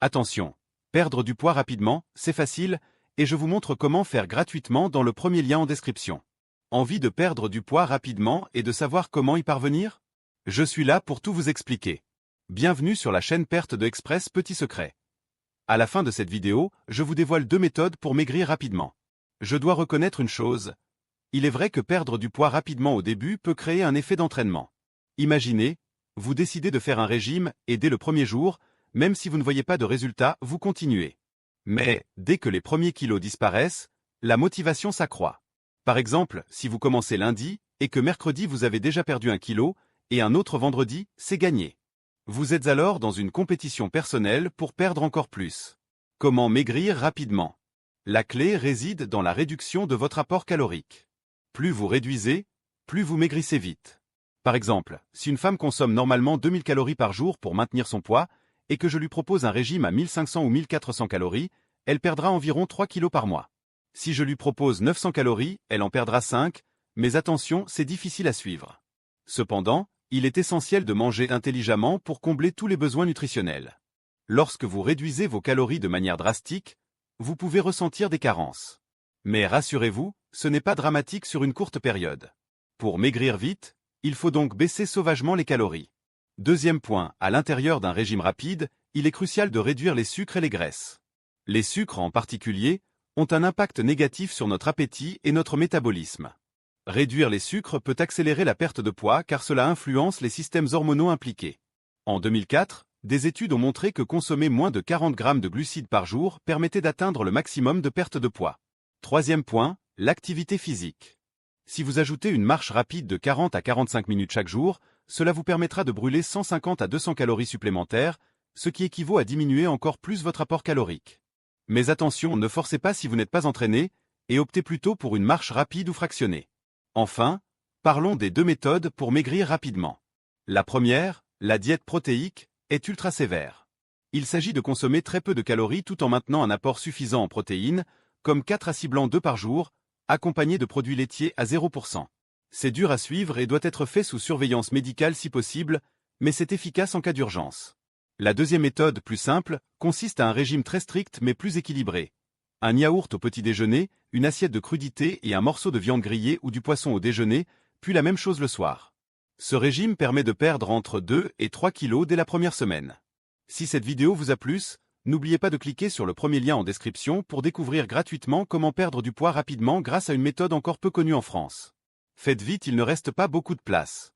Attention, perdre du poids rapidement, c'est facile, et je vous montre comment faire gratuitement dans le premier lien en description. Envie de perdre du poids rapidement et de savoir comment y parvenir? Je suis là pour tout vous expliquer. Bienvenue sur la chaîne Perte de Express Petit Secret. À la fin de cette vidéo, je vous dévoile 2 méthodes pour maigrir rapidement. Je dois reconnaître une chose. Il est vrai que perdre du poids rapidement au début peut créer un effet d'entraînement. Imaginez, vous décidez de faire un régime et dès le premier jour, même si vous ne voyez pas de résultat, vous continuez. Mais, dès que les premiers kilos disparaissent, la motivation s'accroît. Par exemple, si vous commencez lundi, et que mercredi vous avez déjà perdu 1 kilo, et un autre vendredi, c'est gagné. Vous êtes alors dans une compétition personnelle pour perdre encore plus. Comment maigrir rapidement? La clé réside dans la réduction de votre apport calorique. Plus vous réduisez, plus vous maigrissez vite. Par exemple, si une femme consomme normalement 2000 calories par jour pour maintenir son poids, et que je lui propose un régime à 1500 ou 1400 calories, elle perdra environ 3 kilos par mois. Si je lui propose 900 calories, elle en perdra 5, mais attention, c'est difficile à suivre. Cependant, il est essentiel de manger intelligemment pour combler tous les besoins nutritionnels. Lorsque vous réduisez vos calories de manière drastique, vous pouvez ressentir des carences. Mais rassurez-vous, ce n'est pas dramatique sur une courte période. Pour maigrir vite, il faut donc baisser sauvagement les calories. Deuxième point, à l'intérieur d'un régime rapide, il est crucial de réduire les sucres et les graisses. Les sucres en particulier ont un impact négatif sur notre appétit et notre métabolisme. Réduire les sucres peut accélérer la perte de poids car cela influence les systèmes hormonaux impliqués. En 2004, des études ont montré que consommer moins de 40 grammes de glucides par jour permettait d'atteindre le maximum de perte de poids. Troisième point, l'activité physique. Si vous ajoutez une marche rapide de 40 à 45 minutes chaque jour, cela vous permettra de brûler 150 à 200 calories supplémentaires, ce qui équivaut à diminuer encore plus votre apport calorique. Mais attention, ne forcez pas si vous n'êtes pas entraîné, et optez plutôt pour une marche rapide ou fractionnée. Enfin, parlons des 2 méthodes pour maigrir rapidement. La première, la diète protéique, est ultra sévère. Il s'agit de consommer très peu de calories tout en maintenant un apport suffisant en protéines, comme 4 à 6 blancs d'œufs par jour, accompagnés de produits laitiers à 0%. C'est dur à suivre et doit être fait sous surveillance médicale si possible, mais c'est efficace en cas d'urgence. La deuxième méthode, plus simple, consiste à un régime très strict mais plus équilibré. Un yaourt au petit déjeuner, une assiette de crudités et un morceau de viande grillée ou du poisson au déjeuner, puis la même chose le soir. Ce régime permet de perdre entre 2 et 3 kilos dès la première semaine. Si cette vidéo vous a plu, n'oubliez pas de cliquer sur le premier lien en description pour découvrir gratuitement comment perdre du poids rapidement grâce à une méthode encore peu connue en France. Faites vite, il ne reste pas beaucoup de place.